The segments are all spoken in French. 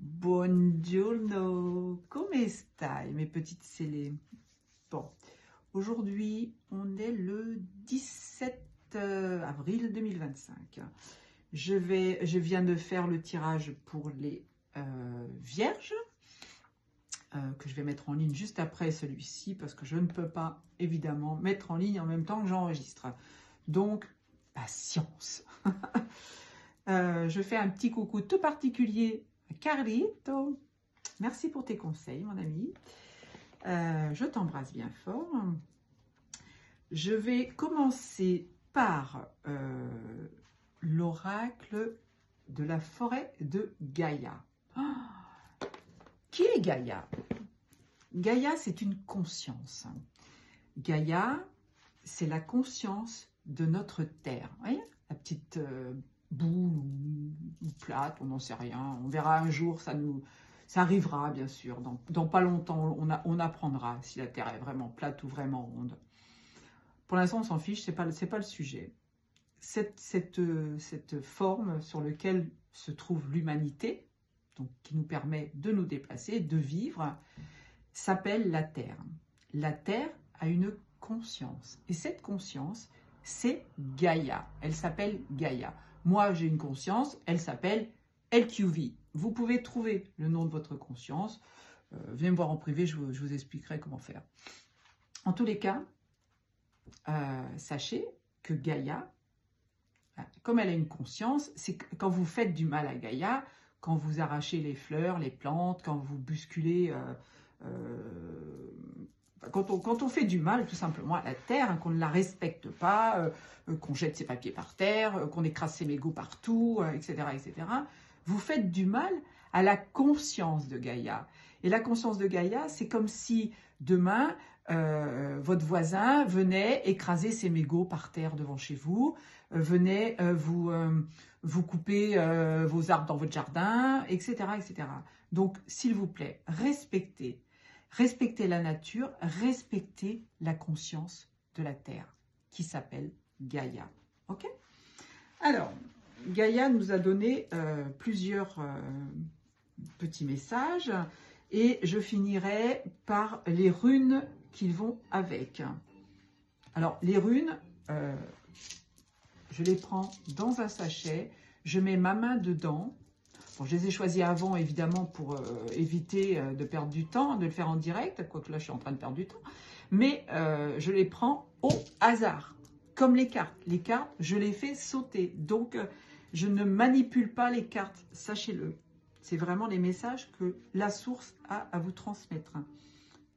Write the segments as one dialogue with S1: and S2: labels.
S1: Buongiorno, come stai mes petites scellées? Bon, aujourd'hui on est le 17 avril 2025. Je viens de faire le tirage pour les vierges, que je vais mettre en ligne juste après celui-ci, parce que je ne peux pas évidemment mettre en ligne en même temps que j'enregistre. Donc, patience. Je fais un petit coucou tout particulier à Carlito. Merci pour tes conseils, mon ami. Je t'embrasse bien fort. Je vais commencer par l'oracle de la forêt de Gaïa. Oh, qui est Gaïa? Gaïa, c'est une conscience. Gaïa, c'est la conscience de notre terre. Vous voyez, la petite boule ou plate, on n'en sait rien. On verra un jour, ça arrivera bien sûr. Dans pas longtemps, on apprendra si la terre est vraiment plate ou vraiment ronde. Pour l'instant, on s'en fiche, c'est pas le sujet. Cette forme sur laquelle se trouve l'humanité, donc qui nous permet de nous déplacer, de vivre, s'appelle la Terre. La Terre a une conscience. Et cette conscience, c'est Gaïa. Elle s'appelle Gaïa. Moi, j'ai une conscience, elle s'appelle LQV. Vous pouvez trouver le nom de votre conscience. Venez me voir en privé, je vous expliquerai comment faire. En tous les cas, sachez que Gaïa, comme elle a une conscience, c'est quand vous faites du mal à Gaïa, quand vous arrachez les fleurs, les plantes, quand vous bousculez, quand on fait du mal tout simplement à la terre, hein, qu'on ne la respecte pas, qu'on jette ses papiers par terre, qu'on écrase ses mégots partout, etc., etc., vous faites du mal à la conscience de Gaïa. Et la conscience de Gaïa, c'est comme si demain, votre voisin venait écraser ses mégots par terre devant chez vous, venait vous couper vos arbres dans votre jardin, etc., etc. Donc, s'il vous plaît, respectez la nature, respectez la conscience de la Terre, qui s'appelle Gaïa. Ok? Alors, Gaïa nous a donné plusieurs petits messages, et je finirai par les runes qui vont avec. Alors, les runes, je les prends dans un sachet, je mets ma main dedans. Bon, je les ai choisis avant, évidemment, pour éviter de perdre du temps, de le faire en direct, quoique là, je suis en train de perdre du temps. Mais je les prends au hasard, comme les cartes. Les cartes, je les fais sauter. Donc, je ne manipule pas les cartes, sachez-le. C'est vraiment les messages que la source a à vous transmettre.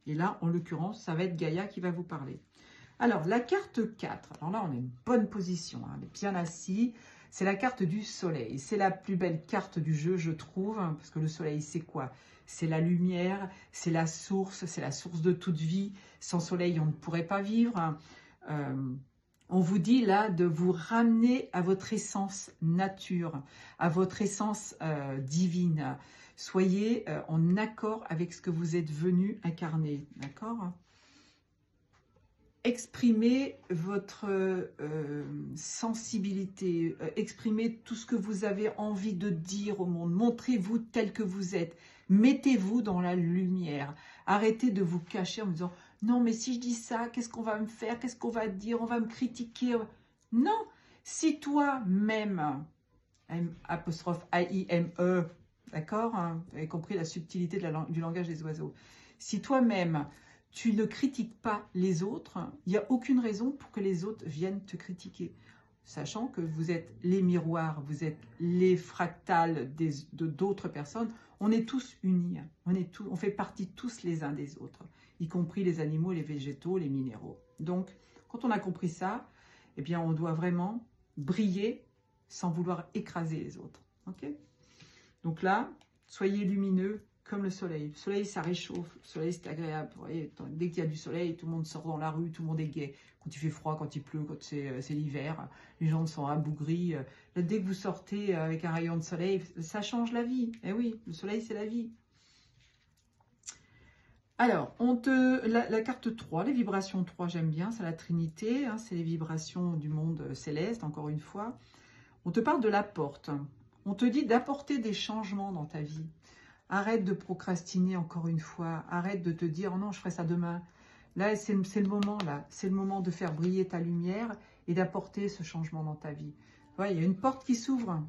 S1: Et là, en l'occurrence, ça va être Gaïa qui va vous parler. Alors, la carte 4. Alors là, on a une bonne position, hein, on est bien assis. C'est la carte du soleil. C'est la plus belle carte du jeu, je trouve, hein, parce que le soleil, c'est quoi? C'est la lumière, c'est la source de toute vie. Sans soleil, on ne pourrait pas vivre. On vous dit là de vous ramener à votre essence nature, à votre essence divine. Soyez en accord avec ce que vous êtes venu incarner, d'accord? Exprimez votre sensibilité, exprimez tout ce que vous avez envie de dire au monde, montrez-vous tel que vous êtes, mettez-vous dans la lumière, arrêtez de vous cacher en me disant « Non, mais si je dis ça, qu'est-ce qu'on va me faire, qu'est-ce qu'on va dire, on va me critiquer ?» Non, si toi-même, apostrophe A-I-M-E, d'accord, hein, vous avez compris la subtilité du langage des oiseaux, si toi-même, tu ne critiques pas les autres, il n'y a aucune raison pour que les autres viennent te critiquer. Sachant que vous êtes les miroirs, vous êtes les fractales d'autres personnes, on est tous unis, on fait partie tous les uns des autres, y compris les animaux, les végétaux, les minéraux. Donc, quand on a compris ça, eh bien, on doit vraiment briller sans vouloir écraser les autres. Okay? Donc là, soyez lumineux, comme le soleil. Le soleil, ça réchauffe. Le soleil, c'est agréable. Vous voyez, dès qu'il y a du soleil, tout le monde sort dans la rue, tout le monde est gai. Quand il fait froid, quand il pleut, quand c'est l'hiver, les gens sont rabougris. Là, dès que vous sortez avec un rayon de soleil, ça change la vie. Eh oui, le soleil, c'est la vie. Alors, la carte 3, les vibrations 3, j'aime bien, c'est la Trinité, hein, c'est les vibrations du monde céleste, encore une fois. On te parle de la porte. On te dit d'apporter des changements dans ta vie. Arrête de procrastiner encore une fois. Arrête de te dire, oh non, je ferai ça demain. Là, c'est le moment, là. C'est le moment de faire briller ta lumière et d'apporter ce changement dans ta vie. Ouais, il y a une porte qui s'ouvre.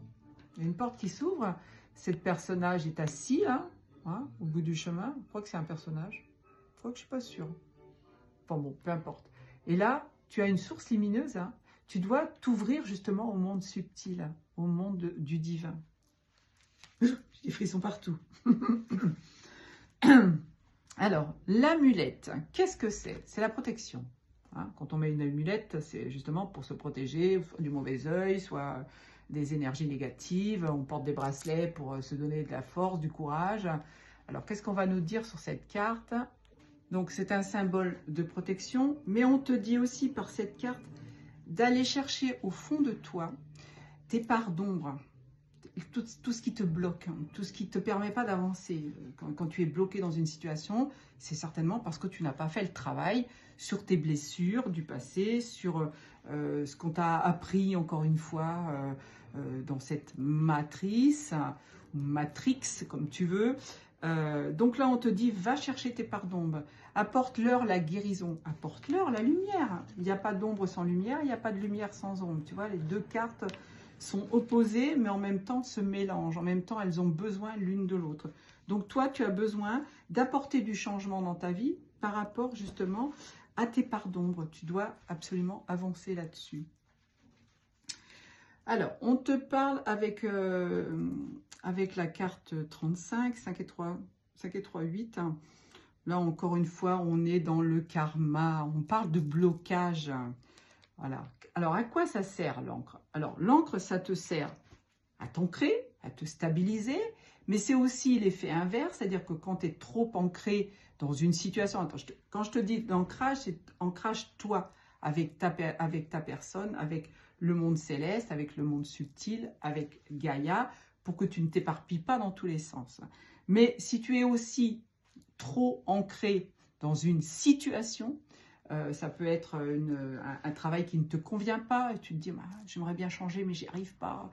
S1: Il y a une porte qui s'ouvre. Ce personnage est assis, là, hein, au bout du chemin. Je crois que c'est un personnage. Je crois que je ne suis pas sûre. Enfin bon, peu importe. Et là, tu as une source lumineuse. Hein. Tu dois t'ouvrir justement au monde subtil, au monde du divin. J'ai des frissons partout. Alors, l'amulette, qu'est-ce que c'est? C'est la protection. Hein, quand on met une amulette, c'est justement pour se protéger du mauvais œil, soit des énergies négatives. On porte des bracelets pour se donner de la force, du courage. Alors, qu'est-ce qu'on va nous dire sur cette carte? Donc, c'est un symbole de protection, mais on te dit aussi par cette carte d'aller chercher au fond de toi tes parts d'ombre. Tout ce qui te bloque, tout ce qui ne te permet pas d'avancer. Quand tu es bloqué dans une situation, c'est certainement parce que tu n'as pas fait le travail sur tes blessures du passé, sur ce qu'on t'a appris encore une fois dans cette matrice, ou matrix comme tu veux. Donc là, on te dit, va chercher tes parts d'ombre, apporte-leur la guérison, apporte-leur la lumière. Il n'y a pas d'ombre sans lumière, il n'y a pas de lumière sans ombre. Tu vois, les deux cartes sont opposées, mais en même temps se mélangent. En même temps, elles ont besoin l'une de l'autre. Donc toi, tu as besoin d'apporter du changement dans ta vie par rapport justement à tes parts d'ombre. Tu dois absolument avancer là-dessus. Alors, on te parle avec la carte 35, 5 et 3, 8. Là, encore une fois, on est dans le karma. On parle de blocage. Voilà. Alors, à quoi ça sert l'encre? Alors, l'encre, ça te sert à t'ancrer, à te stabiliser, mais c'est aussi l'effet inverse, c'est-à-dire que quand tu es trop ancré dans une situation, attends, quand je te dis d'ancrage, c'est ancrage toi, avec ta personne, avec le monde céleste, avec le monde subtil, avec Gaïa, pour que tu ne t'éparpilles pas dans tous les sens. Mais si tu es aussi trop ancré dans une situation, ça peut être un travail qui ne te convient pas, et tu te dis, ah, j'aimerais bien changer, mais j'y arrive pas.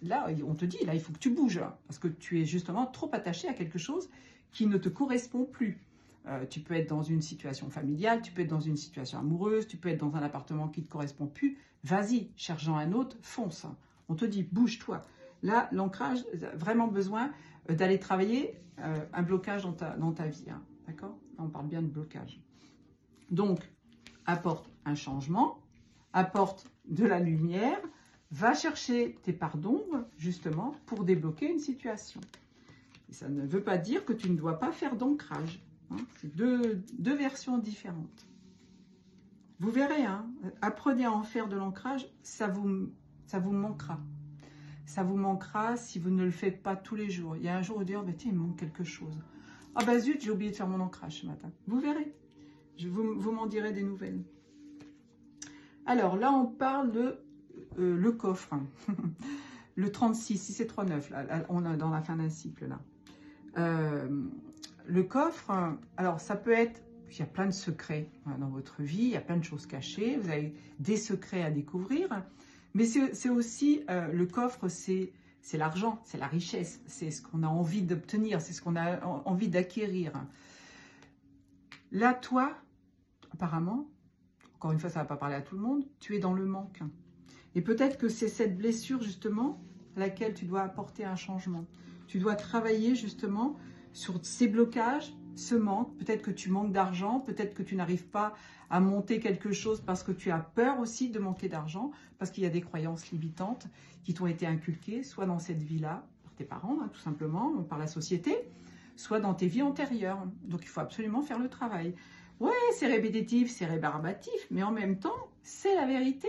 S1: Là, on te dit, là, il faut que tu bouges, parce que tu es justement trop attaché à quelque chose qui ne te correspond plus. Tu peux être dans une situation familiale, tu peux être dans une situation amoureuse, tu peux être dans un appartement qui ne te correspond plus. Vas-y, cherche-en un autre, fonce. On te dit, bouge-toi. Là, l'ancrage, vraiment besoin d'aller travailler un blocage dans ta vie. Hein, d'accord? On parle bien de blocage. Donc, apporte un changement, apporte de la lumière, va chercher tes parts d'ombre, justement, pour débloquer une situation. Et ça ne veut pas dire que tu ne dois pas faire d'ancrage. Hein, c'est deux versions différentes. Vous verrez, hein, apprenez à en faire de l'ancrage, ça vous manquera. Ça vous manquera si vous ne le faites pas tous les jours. Il y a un jour où vous dites, oh, tiens, il me manque quelque chose. Ah bah zut, j'ai oublié de faire mon ancrage ce matin. Vous verrez. Vous m'en direz des nouvelles. Alors là, on parle de le coffre. Le 36, si c'est 39, là, on est dans la fin d'un cycle. Là. Le coffre, alors ça peut être, il y a plein de secrets dans votre vie, il y a plein de choses cachées, vous avez des secrets à découvrir. Mais c'est aussi, le coffre, c'est l'argent, c'est la richesse, c'est ce qu'on a envie d'obtenir, c'est ce qu'on a envie d'acquérir. Là, toi, apparemment, encore une fois, ça ne va pas parler à tout le monde, tu es dans le manque. Et peut-être que c'est cette blessure, justement, à laquelle tu dois apporter un changement. Tu dois travailler, justement, sur ces blocages, ce manque. Peut-être que tu manques d'argent, peut-être que tu n'arrives pas à monter quelque chose parce que tu as peur aussi de manquer d'argent, parce qu'il y a des croyances limitantes qui t'ont été inculquées, soit dans cette vie-là, par tes parents, hein, tout simplement, ou par la société, soit dans tes vies antérieures. Donc, il faut absolument faire le travail. Ouais, c'est répétitif, c'est rébarbatif, mais en même temps, c'est la vérité.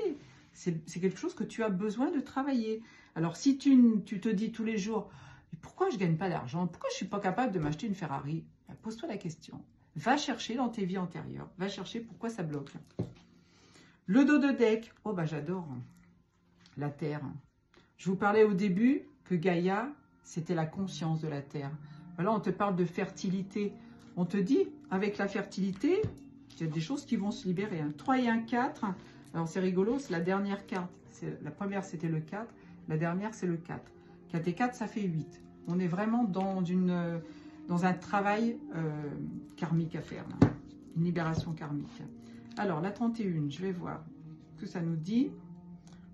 S1: C'est quelque chose que tu as besoin de travailler. Alors, si tu te dis tous les jours, pourquoi je ne gagne pas d'argent? Pourquoi je ne suis pas capable de m'acheter une Ferrari? Ben, pose-toi la question. Va chercher dans tes vies antérieures. Va chercher pourquoi ça bloque. Le dos de deck. Oh, bah j'adore. La Terre. Je vous parlais au début que Gaïa, c'était la conscience de la Terre. Là, on te parle de fertilité. On te dit, avec la fertilité, il y a des choses qui vont se libérer. 3 et 1, 4. Alors, c'est rigolo, c'est la dernière carte. La première, c'était le 4. La dernière, c'est le 4. 4 et 4, ça fait 8. On est vraiment dans un travail karmique à faire, là. Une libération karmique. Alors, la 31, je vais voir ce que ça nous dit.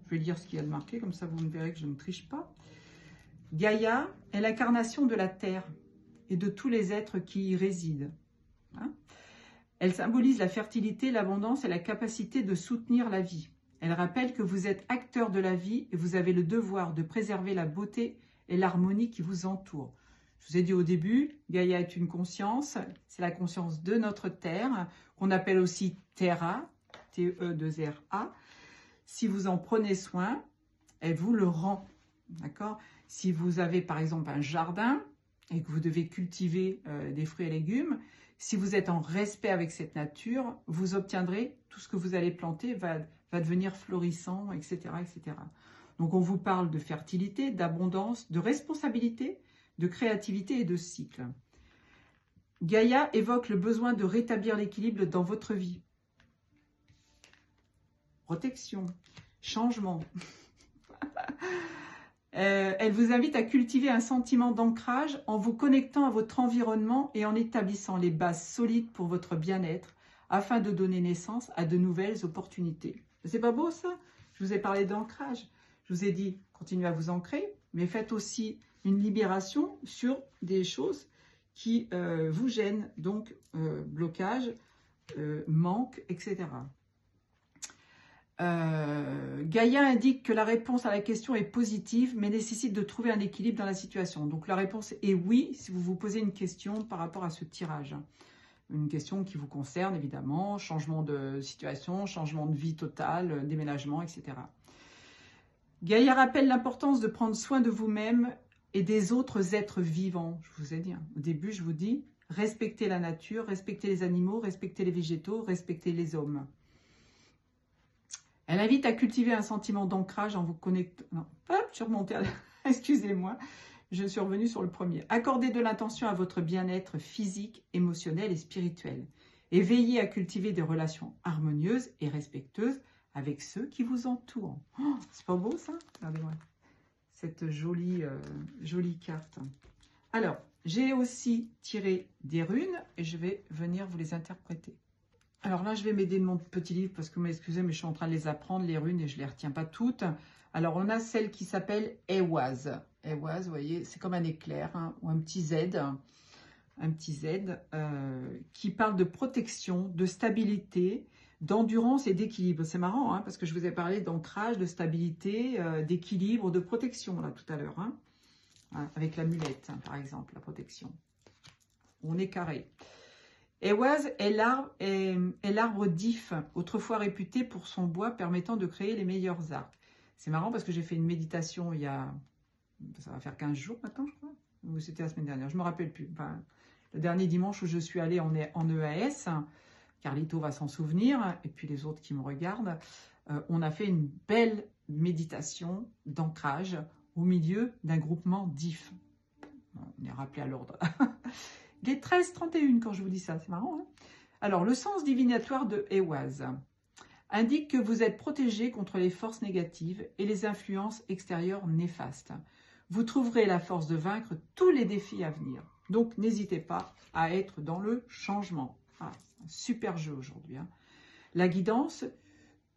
S1: Je vais lire ce qu'il y a de marqué, comme ça vous me verrez que je ne triche pas. Gaïa est l'incarnation de la Terre et de tous les êtres qui y résident. Hein? Elle symbolise la fertilité, l'abondance et la capacité de soutenir la vie. Elle rappelle que vous êtes acteur de la vie et vous avez le devoir de préserver la beauté et l'harmonie qui vous entourent. Je vous ai dit au début, Gaïa est une conscience, c'est la conscience de notre Terre, qu'on appelle aussi Terra, T-E-2-R-A. Si vous en prenez soin, elle vous le rend. D'accord ? Si vous avez par exemple un jardin et que vous devez cultiver des fruits et légumes, si vous êtes en respect avec cette nature, vous obtiendrez tout ce que vous allez planter va devenir florissant, etc., etc. Donc on vous parle de fertilité, d'abondance, de responsabilité, de créativité et de cycle. Gaïa évoque le besoin de rétablir l'équilibre dans votre vie. Protection, changement. Elle vous invite à cultiver un sentiment d'ancrage en vous connectant à votre environnement et en établissant les bases solides pour votre bien-être afin de donner naissance à de nouvelles opportunités. C'est pas beau ça? Je vous ai parlé d'ancrage. Je vous ai dit, continuez à vous ancrer, mais faites aussi une libération sur des choses qui vous gênent, donc blocage, manque, etc. Gaïa indique que la réponse à la question est positive, mais nécessite de trouver un équilibre dans la situation. Donc la réponse est oui, si vous vous posez une question par rapport à ce tirage. Une question qui vous concerne, évidemment, changement de situation, changement de vie totale, déménagement, etc. Gaïa rappelle l'importance de prendre soin de vous-même et des autres êtres vivants. Je vous ai dit, au début, je vous dis, respectez la nature, respectez les animaux, respectez les végétaux, respectez les hommes. Elle invite à cultiver un sentiment d'ancrage en vous connectant... Non, hop, je suis remontée à... Excusez-moi, je suis revenue sur le premier. Accordez de l'attention à votre bien-être physique, émotionnel et spirituel. Et veillez à cultiver des relations harmonieuses et respectueuses avec ceux qui vous entourent. Oh, c'est pas beau ça? Regardez-moi cette jolie carte. Alors, j'ai aussi tiré des runes et je vais venir vous les interpréter. Alors là, je vais m'aider de mon petit livre parce que, excusez, mais je suis en train de les apprendre, les runes, et je ne les retiens pas toutes. Alors, on a celle qui s'appelle Ehwaz. Ehwaz, vous voyez, c'est comme un éclair, hein, ou un petit Z. Qui parle de protection, de stabilité, d'endurance et d'équilibre. C'est marrant, hein, parce que je vous ai parlé d'ancrage, de stabilité, d'équilibre, de protection, là, tout à l'heure. Hein, avec l'amulette, hein, par exemple, la protection. On est carré. Ehwaz est l'arbre d'If, autrefois réputé pour son bois permettant de créer les meilleurs arcs. C'est marrant parce que j'ai fait une méditation il y a, ça va faire 15 jours maintenant, je crois, ou c'était la semaine dernière, je ne me rappelle plus. Enfin, le dernier dimanche où je suis allée en EAS, Carlito va s'en souvenir, et puis les autres qui me regardent, on a fait une belle méditation d'ancrage au milieu d'un groupement d'If. On est rappelé à l'ordre. Il est 13h31 quand je vous dis ça, c'est marrant. Hein? Alors, le sens divinatoire de Ehwaz indique que vous êtes protégé contre les forces négatives et les influences extérieures néfastes. Vous trouverez la force de vaincre tous les défis à venir. Donc, n'hésitez pas à être dans le changement. Ah, c'est un super jeu aujourd'hui. Hein? La guidance,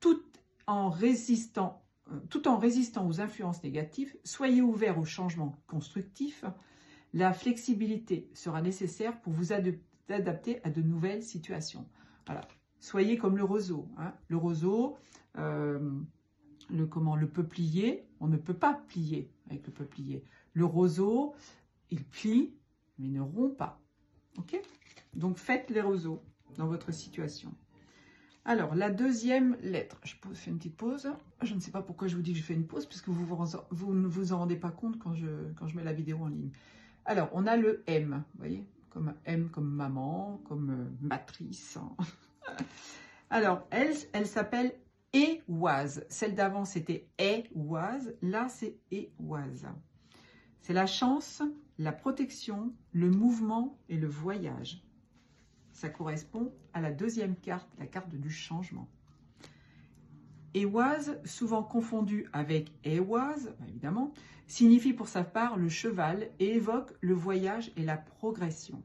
S1: tout en résistant aux influences négatives, soyez ouvert aux changements constructifs. La flexibilité sera nécessaire pour vous adapter à de nouvelles situations. Voilà. Soyez comme le roseau. Hein. Le roseau, le peuplier, on ne peut pas plier avec le peuplier. Le roseau, il plie, mais ne rompt pas. Ok? Donc, faites les roseaux dans votre situation. Alors, la deuxième lettre. Je fais une petite pause. Je ne sais pas pourquoi je vous dis que je fais une pause, puisque vous ne vous en rendez pas compte quand je mets la vidéo en ligne. Alors, on a le M, vous voyez, comme M comme maman, comme matrice. Alors, elle s'appelle Ehwaz. Celle d'avant, c'était Ehwaz. Là, c'est Ehwaz. C'est la chance, la protection, le mouvement et le voyage. Ça correspond à la deuxième carte, la carte du changement. Ehwaz, souvent confondu avec Ehwaz, évidemment, signifie pour sa part le cheval et évoque le voyage et la progression.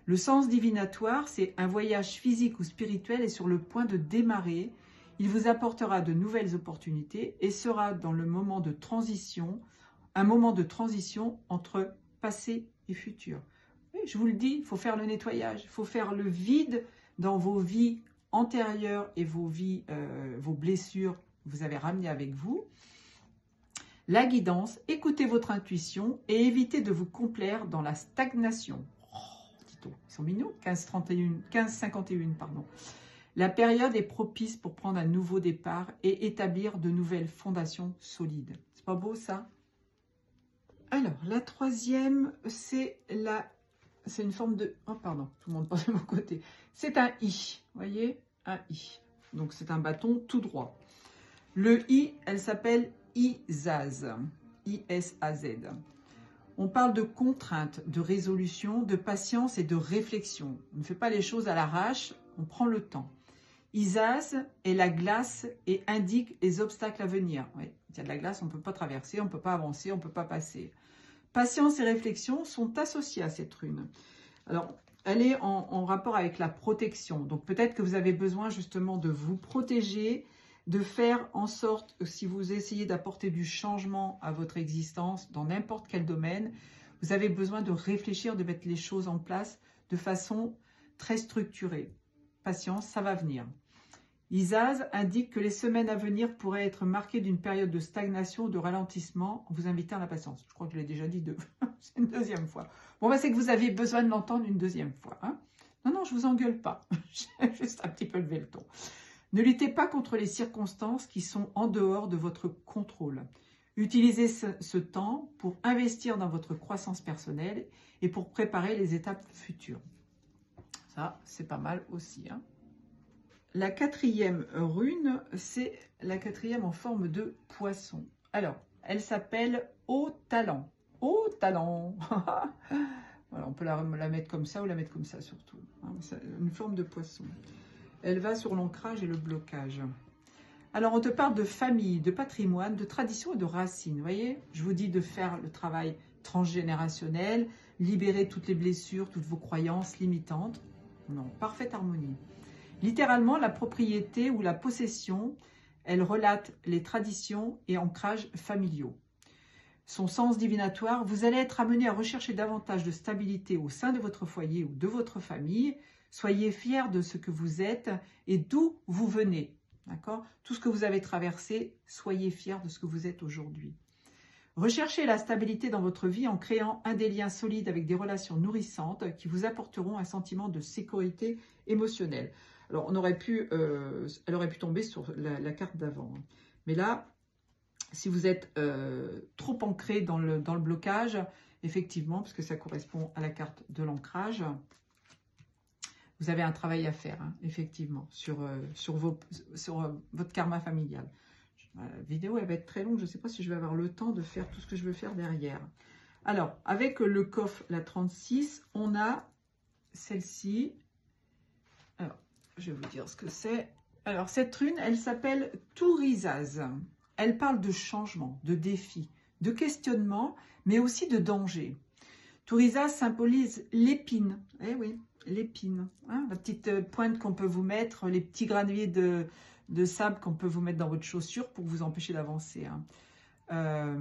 S1: Le sens divinatoire, c'est un voyage physique ou spirituel est sur le point de démarrer. Il vous apportera de nouvelles opportunités et sera dans le moment de transition, un moment de transition entre passé et futur. Oui, je vous le dis, il faut faire le nettoyage, il faut faire le vide dans vos vies antérieures et vos vies, vos blessures que vous avez ramenées avec vous. La guidance, écoutez votre intuition et évitez de vous complaire dans la stagnation. Ils sont mignons, 1551, pardon. La période est propice pour prendre un nouveau départ et établir de nouvelles fondations solides. C'est pas beau ça? Alors, la troisième, c'est une forme de... Oh pardon, tout le monde passe de mon côté. C'est un I, vous voyez? Un I. Donc c'est un bâton tout droit. Le I, elle s'appelle Izaz. I-S-A-Z. On parle de contrainte, de résolution, de patience et de réflexion. On ne fait pas les choses à l'arrache, on prend le temps. Izaz est la glace et indique les obstacles à venir. Oui, il y a de la glace, on ne peut pas traverser, on ne peut pas avancer, on ne peut pas passer. Patience et réflexion sont associées à cette rune. Alors, elle est en rapport avec la protection. Donc, peut-être que vous avez besoin justement de vous protéger, de faire en sorte, si vous essayez d'apporter du changement à votre existence dans n'importe quel domaine, vous avez besoin de réfléchir, de mettre les choses en place de façon très structurée. Patience, ça va venir. Izaz indique que les semaines à venir pourraient être marquées d'une période de stagnation ou de ralentissement en vous invitant à la patience. Je crois que je l'ai déjà dit c'est une deuxième fois. Bon, bah, c'est que vous avez besoin de l'entendre une deuxième fois. Hein. Non, je vous engueule pas. J'ai juste un petit peu levé le ton. Ne luttez pas contre les circonstances qui sont en dehors de votre contrôle. Utilisez ce temps pour investir dans votre croissance personnelle et pour préparer les étapes futures. Ça, c'est pas mal aussi. Hein. La quatrième rune, c'est la quatrième en forme de poisson. Alors, elle s'appelle Haut Talent. Haut Talent. Voilà, on peut la mettre comme ça ou la mettre comme ça surtout. Hein, une forme de poisson. Elle va sur l'ancrage et le blocage. Alors, on te parle de famille, de patrimoine, de tradition et de racines. Vous voyez, je vous dis de faire le travail transgénérationnel, libérer toutes les blessures, toutes vos croyances limitantes. Non, parfaite harmonie. Littéralement, la propriété ou la possession, elle relate les traditions et ancrages familiaux. Son sens divinatoire, vous allez être amené à rechercher davantage de stabilité au sein de votre foyer ou de votre famille. Soyez fiers de ce que vous êtes et d'où vous venez. D'accord ? Tout ce que vous avez traversé, soyez fiers de ce que vous êtes aujourd'hui. Recherchez la stabilité dans votre vie en créant des liens solides avec des relations nourrissantes qui vous apporteront un sentiment de sécurité émotionnelle. Alors, elle aurait pu tomber sur la carte d'avant. Mais là, si vous êtes trop ancré dans le blocage, effectivement, parce que ça correspond à la carte de l'ancrage, vous avez un travail à faire, hein, effectivement, sur votre karma familial. La vidéo, elle va être très longue. Je ne sais pas si je vais avoir le temps de faire tout ce que je veux faire derrière. Alors, avec le coffre, la 36, on a celle-ci. Alors, je vais vous dire ce que c'est. Alors, cette rune, elle s'appelle Tourizaz. Elle parle de changement, de défi, de questionnement, mais aussi de danger. Tourizaz symbolise l'épine. Eh oui, l'épine. Hein, la petite pointe qu'on peut vous mettre, les petits granuliers de sable qu'on peut vous mettre dans votre chaussure pour vous empêcher d'avancer. Hein.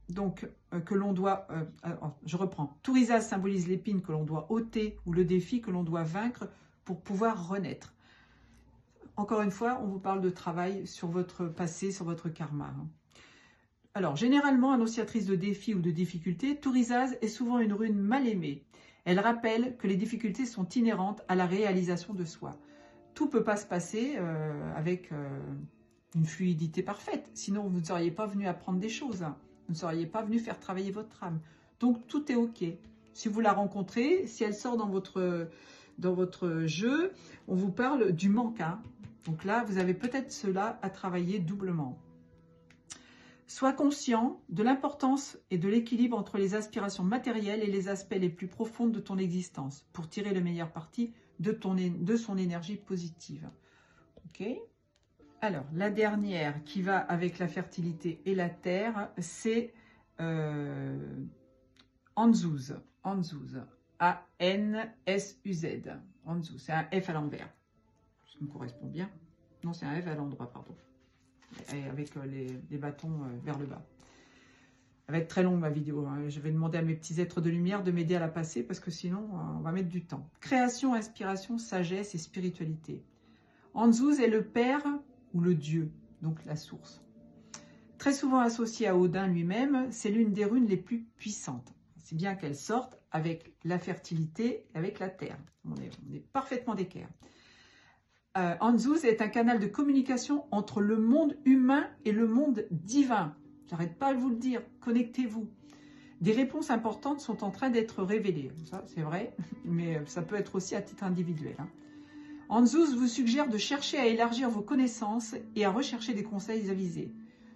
S1: Donc, que l'on doit... je reprends. Tourizaz symbolise l'épine que l'on doit ôter ou le défi que l'on doit vaincre pour pouvoir renaître. Encore une fois, on vous parle de travail sur votre passé, sur votre karma. Hein. Alors, généralement, annonciatrice de défis ou de difficultés, Tourizaz est souvent une rune mal aimée. Elle rappelle que les difficultés sont inhérentes à la réalisation de soi. Tout ne peut pas se passer avec une fluidité parfaite. Sinon, vous ne seriez pas venu apprendre des choses. Hein. Vous ne seriez pas venu faire travailler votre âme. Donc, tout est OK. Si vous la rencontrez, si elle sort dans votre jeu, on vous parle du manque. Hein. Donc là, vous avez peut-être cela à travailler doublement. Sois conscient de l'importance et de l'équilibre entre les aspirations matérielles et les aspects les plus profonds de ton existence pour tirer le meilleur parti de son énergie positive. Ok ? Alors, la dernière qui va avec la fertilité et la terre, c'est Anzuz. Anzuz. A-N-S-U-Z. Anzuz. C'est un F à l'envers. Ça me correspond bien. Non, c'est un F à l'endroit, pardon. Et avec les bâtons vers le bas. Elle va être très longue ma vidéo. Hein. Je vais demander à mes petits êtres de lumière de m'aider à la passer parce que sinon, on va mettre du temps. Création, inspiration, sagesse et spiritualité. Anzuz est le père ou le dieu, donc la source. Très souvent associé à Odin lui-même, c'est l'une des runes les plus puissantes. C'est bien qu'elle sorte avec la fertilité et avec la terre. On est parfaitement d'équerre. Anzuz est un canal de communication entre le monde humain et le monde divin. J'arrête pas de vous le dire, connectez-vous. Des réponses importantes sont en train d'être révélées. Ça, c'est vrai, mais ça peut être aussi à titre individuel. Hein. Anzuz vous suggère de chercher à élargir vos connaissances et à rechercher des conseils avisés.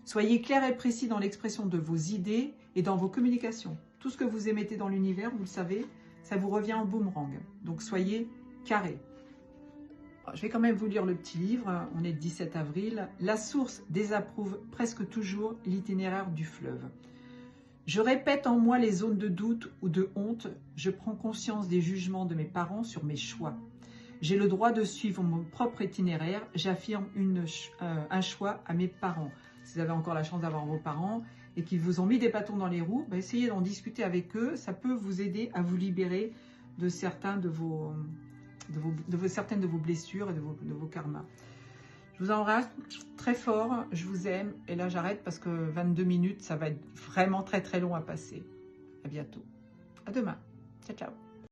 S1: Soyez clair et précis dans l'expression de vos idées et dans vos communications. Tout ce que vous émettez dans l'univers, vous le savez, ça vous revient en boomerang. Donc soyez carré. Je vais quand même vous lire le petit livre, on est le 17 avril. La source désapprouve presque toujours l'itinéraire du fleuve. Je répète en moi les zones de doute ou de honte. Je prends conscience des jugements de mes parents sur mes choix. J'ai le droit de suivre mon propre itinéraire. J'affirme un choix à mes parents. Si vous avez encore la chance d'avoir vos parents et qu'ils vous ont mis des bâtons dans les roues, bah essayez d'en discuter avec eux. Ça peut vous aider à vous libérer de certaines de vos blessures et de vos karmas. Je vous embrasse très fort, je vous aime. Et là, j'arrête parce que 22 minutes, ça va être vraiment très très long à passer. À bientôt. À demain. Ciao, ciao.